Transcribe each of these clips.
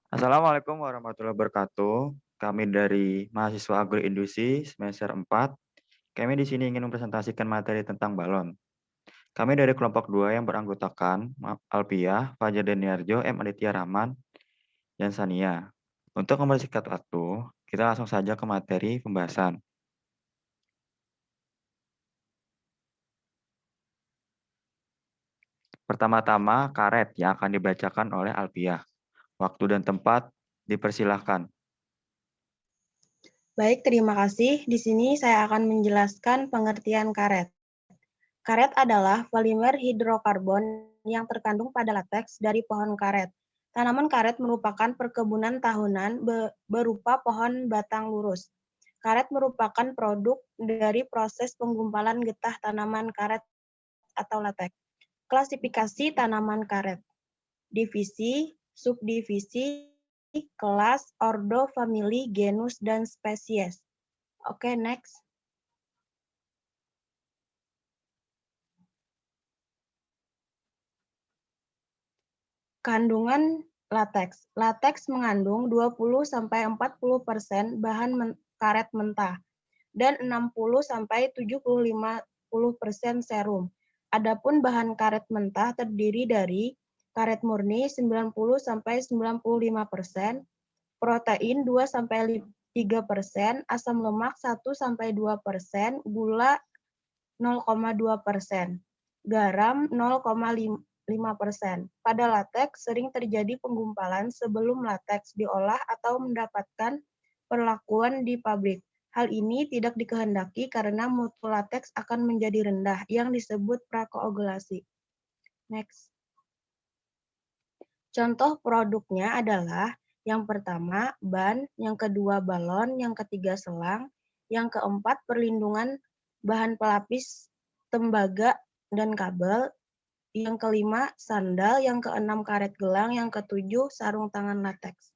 Assalamualaikum warahmatullahi wabarakatuh. Kami dari mahasiswa agroindustri semester 4. Kami di sini ingin mempresentasikan materi tentang balon. Kami dari kelompok 2 yang beranggotakan Alpia, Fajar Daniarjo, M. Aditya Rahman, dan Sania. Untuk mempersingkat waktu, kita langsung saja ke materi pembahasan. Pertama-tama, karet yang akan dibacakan oleh Alpia. Waktu dan tempat dipersilahkan. Baik, terima kasih. Di sini saya akan menjelaskan pengertian karet. Karet adalah polimer hidrokarbon yang terkandung pada lateks dari pohon karet. Tanaman karet merupakan perkebunan tahunan berupa pohon batang lurus. Karet merupakan produk dari proses penggumpalan getah tanaman karet atau lateks. Klasifikasi tanaman karet. Divisi, subdivisi, kelas, ordo, famili, genus, dan spesies. Oke, next. Kandungan lateks. Lateks mengandung 20-40% bahan karet mentah dan 60-75% serum. Adapun bahan karet mentah terdiri dari karet murni 90-95%, protein 2-3%, asam lemak 1-2%, gula 0,2%, garam 0,5%. Pada lateks sering terjadi penggumpalan sebelum lateks diolah atau mendapatkan perlakuan di pabrik. Hal ini tidak dikehendaki karena mutu lateks akan menjadi rendah yang disebut prakoagulasi. Next. Contoh produknya adalah yang pertama ban, yang kedua balon, yang ketiga selang, yang keempat perlindungan bahan pelapis tembaga dan kabel, yang kelima sandal, yang keenam karet gelang, yang ketujuh sarung tangan lateks.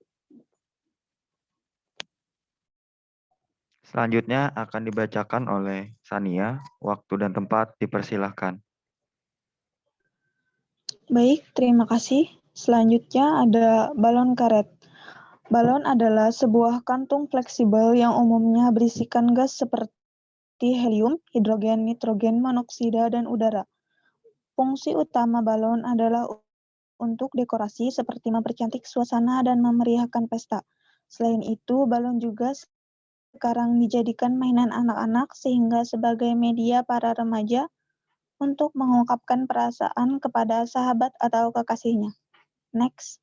Selanjutnya akan dibacakan oleh Sania. Waktu dan tempat dipersilahkan. Baik, terima kasih. Selanjutnya ada balon karet. Balon adalah sebuah kantung fleksibel yang umumnya berisikan gas seperti helium, hidrogen, nitrogen, monoksida, dan udara. Fungsi utama balon adalah untuk dekorasi seperti mempercantik suasana dan memeriahkan pesta. Selain itu, balon juga sekarang dijadikan mainan anak-anak sehingga sebagai media para remaja untuk mengungkapkan perasaan kepada sahabat atau kekasihnya. Next.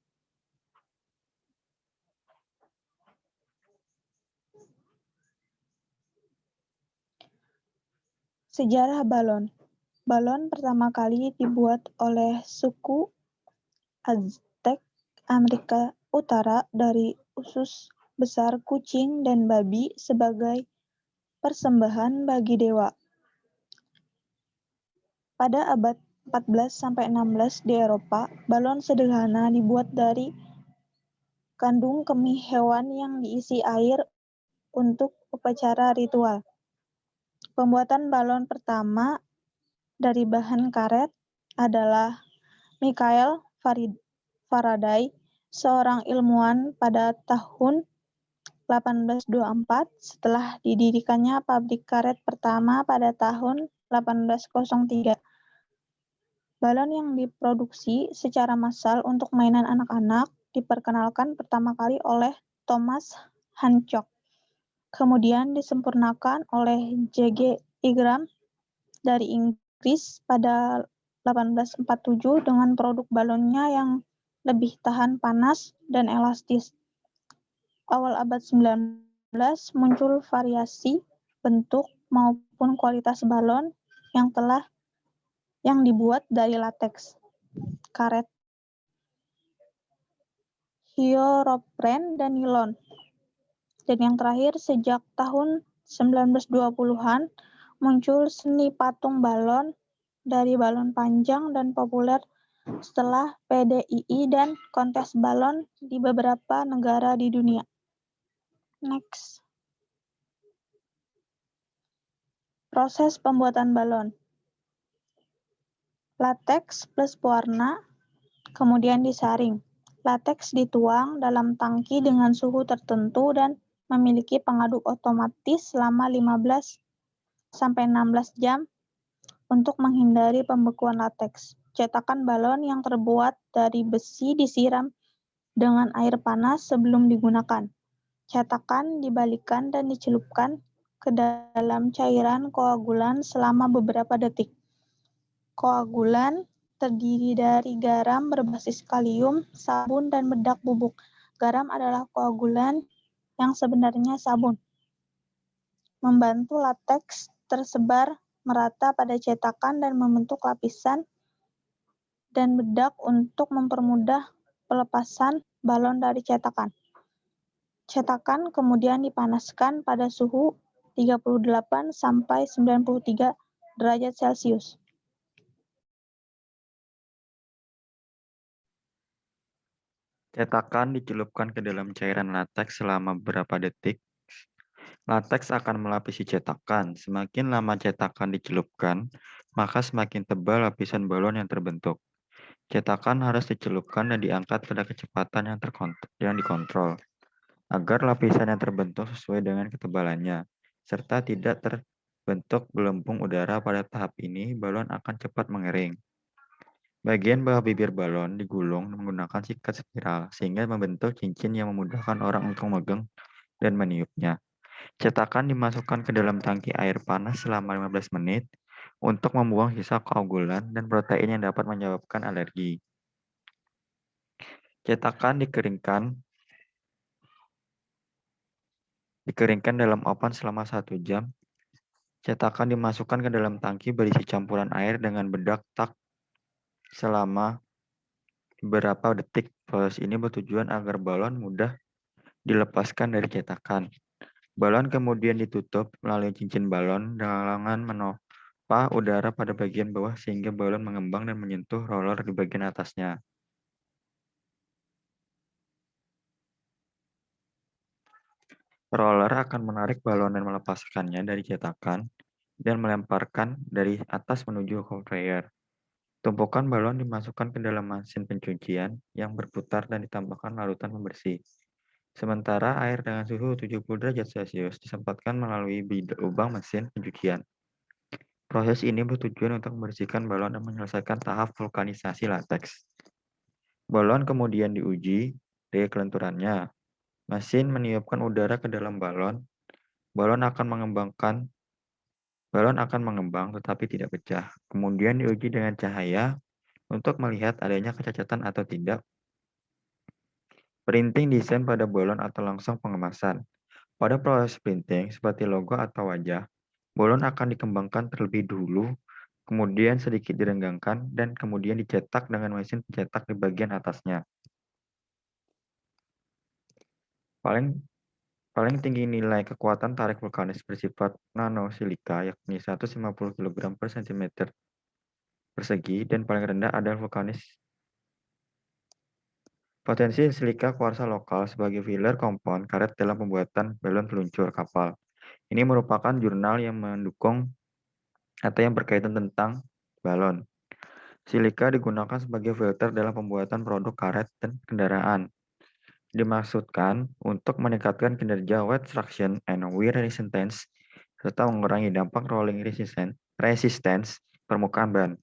Sejarah balon. Balon pertama kali dibuat oleh suku Aztec Amerika Utara dari usus besar kucing dan babi sebagai persembahan bagi dewa. Pada abad 14-16 di Eropa, balon sederhana dibuat dari kandung kemih hewan yang diisi air untuk upacara ritual. Pembuatan balon pertama dari bahan karet adalah Michael Faraday, seorang ilmuwan pada tahun 1824 setelah didirikannya pabrik karet pertama pada tahun 1803. Balon yang diproduksi secara massal untuk mainan anak-anak diperkenalkan pertama kali oleh Thomas Hancock. Kemudian disempurnakan oleh J.G. Ingram dari Inggris pada 1847 dengan produk balonnya yang lebih tahan panas dan elastis. Awal abad 19 muncul variasi bentuk maupun kualitas balon yang dibuat dari lateks, karet, hyoropren, dan nilon. Dan yang terakhir, sejak tahun 1920-an, muncul seni patung balon dari balon panjang dan populer setelah PDII dan kontes balon di beberapa negara di dunia. Next. Proses pembuatan balon. Lateks plus pewarna, kemudian disaring. Lateks dituang dalam tangki dengan suhu tertentu dan memiliki pengaduk otomatis selama 15-16 jam untuk menghindari pembekuan lateks. Cetakan balon yang terbuat dari besi disiram dengan air panas sebelum digunakan. Cetakan dibalikkan dan dicelupkan ke dalam cairan koagulan selama beberapa detik. Koagulan terdiri dari garam berbasis kalium, sabun, dan bedak bubuk. Garam adalah koagulan yang sebenarnya sabun. Membantu lateks tersebar merata pada cetakan dan membentuk lapisan dan bedak untuk mempermudah pelepasan balon dari cetakan. Cetakan kemudian dipanaskan pada suhu 38 sampai 93 derajat Celcius. Cetakan dicelupkan ke dalam cairan lateks selama beberapa detik. Lateks akan melapisi cetakan. Semakin lama cetakan dicelupkan, maka semakin tebal lapisan balon yang terbentuk. Cetakan harus dicelupkan dan diangkat pada kecepatan yang dikontrol, agar lapisan yang terbentuk sesuai dengan ketebalannya, serta tidak terbentuk gelembung udara. Pada tahap ini, balon akan cepat mengering. Bagian bawah bibir balon digulung menggunakan sikat spiral, sehingga membentuk cincin yang memudahkan orang untuk memegang dan meniupnya. Cetakan dimasukkan ke dalam tangki air panas selama 15 menit untuk membuang sisa koagulan dan protein yang dapat menyebabkan alergi. Cetakan dikeringkan dalam oven selama 1 jam. Cetakan dimasukkan ke dalam tangki berisi campuran air dengan bedak tak selama beberapa detik. Proses ini bertujuan agar balon mudah dilepaskan dari cetakan. Balon kemudian ditutup melalui cincin balon dengan menopang udara pada bagian bawah sehingga balon mengembang dan menyentuh roller di bagian atasnya. Roller akan menarik balon dan melepaskannya dari cetakan dan melemparkan dari atas menuju conveyor. Tumpukan balon dimasukkan ke dalam mesin pencucian yang berputar dan ditambahkan larutan pembersih. Sementara air dengan suhu 70 derajat Celcius disempatkan melalui lubang mesin pencucian. Proses ini bertujuan untuk membersihkan balon dan menyelesaikan tahap vulkanisasi lateks. Balon kemudian diuji daya kelenturannya. Mesin meniupkan udara ke dalam balon. Balon akan mengembang tetapi tidak pecah. Kemudian diuji dengan cahaya untuk melihat adanya kecacatan atau tidak. Printing desain pada balon atau langsung pengemasan. Pada proses printing, seperti logo atau wajah, balon akan dikembangkan terlebih dulu, kemudian sedikit direnggangkan, dan kemudian dicetak dengan mesin pencetak di bagian atasnya. Paling tinggi nilai kekuatan tarik vulkanis bersifat nanosilika, yakni 150 kg per cm persegi, dan paling rendah adalah vulkanis. Potensi silika kuarsa lokal sebagai filler kompon karet dalam pembuatan balon peluncur kapal. Ini merupakan jurnal yang mendukung atau yang berkaitan tentang balon. Silika digunakan sebagai filter dalam pembuatan produk karet dan kendaraan. Dimaksudkan untuk meningkatkan kinerja wet traction and wear resistance serta mengurangi dampak rolling resistance permukaan ban.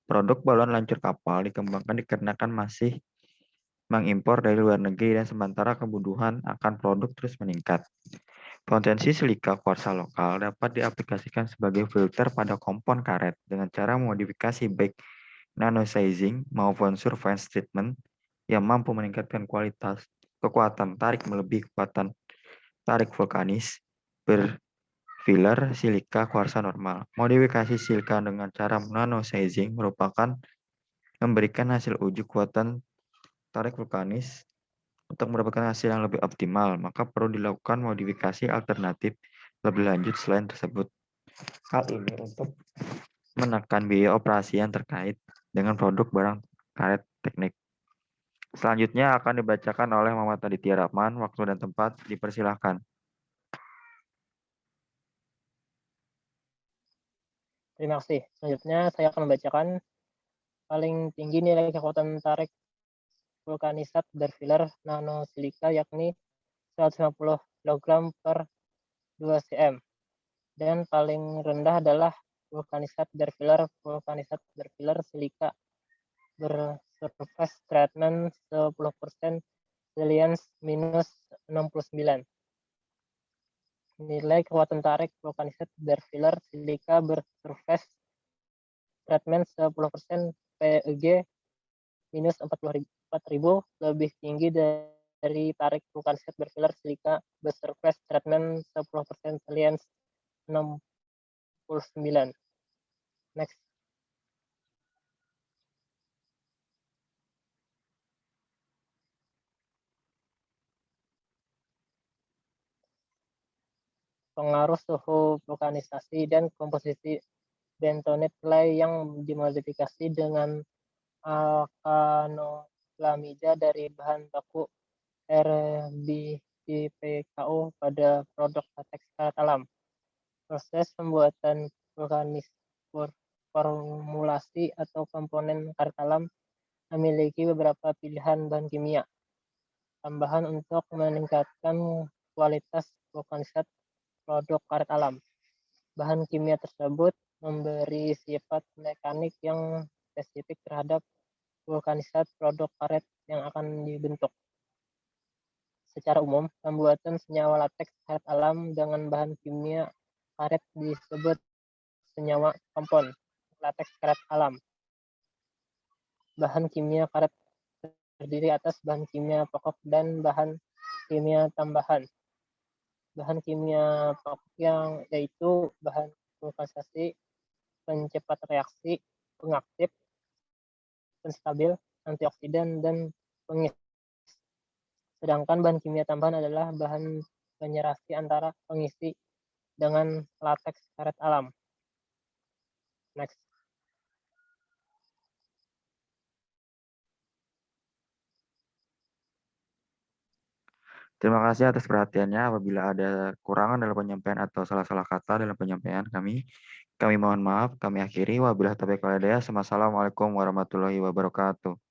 Produk balon lancur kapal dikembangkan dikarenakan masih mengimpor dari luar negeri dan sementara kebutuhan akan produk terus meningkat. Potensi silika kuarsa lokal dapat diaplikasikan sebagai filter pada kompon karet dengan cara memodifikasi baik nanosizing maupun surface treatment yang mampu meningkatkan kekuatan tarik melebihi kekuatan tarik vulkanis berfiller silika kuarsa normal. Modifikasi silika dengan cara nanosizing merupakan memberikan hasil uji kekuatan tarik vulkanis. Untuk mendapatkan hasil yang lebih optimal, maka perlu dilakukan modifikasi alternatif lebih lanjut selain tersebut. Hal ini untuk menekan biaya operasi yang terkait dengan produk barang karet teknik. Selanjutnya akan dibacakan oleh Muhammad Aditya Rahman. Waktu dan tempat dipersilahkan. Terima kasih. Selanjutnya saya akan membacakan paling tinggi nilai kekuatan tarik vulkanisat berfilar nanosilika yakni 150 kg per 2 cm. Dan paling rendah adalah vulkanisat berfilar silika bersurface treatment 10% resilience minus 69. Nilai kekuatan tarik vulkanisat berfilar silika bersurface treatment 10% PEG minus 4.000 lebih tinggi dari tarik vulkanisat berfilar silika bersurface treatment 10% resilience 69. Next. Pengaruh suhu vulkanisasi dan komposisi bentonite clay yang dimodifikasi dengan alkanolamida dari bahan baku RBPKO pada produk latex karet alam. Proses pembuatan vulkanis formulasi atau komponen karet alam memiliki beberapa pilihan bahan kimia tambahan untuk meningkatkan kualitas vulkanisat produk karet alam. Bahan kimia tersebut memberi sifat mekanik yang spesifik terhadap vulkanisat produk karet yang akan dibentuk. Secara umum, pembuatan senyawa lateks karet alam dengan bahan kimia karet disebut senyawa kompon lateks karet alam. Bahan kimia karet terdiri atas bahan kimia pokok dan bahan kimia tambahan. Bahan kimia pokok yang yaitu bahan vulkanisasi, pencepat reaksi, pengaktif, penstabil, antioksidan, dan pengis. Sedangkan bahan kimia tambahan adalah bahan penyerasi antara pengisi dengan lateks karet alam. Next. Terima kasih atas perhatiannya. Apabila ada kekurangan dalam penyampaian atau salah-salah kata dalam penyampaian kami mohon maaf. Kami akhiri. Wabillahi taufiq wal hidayah. Wassalamualaikum warahmatullahi wabarakatuh.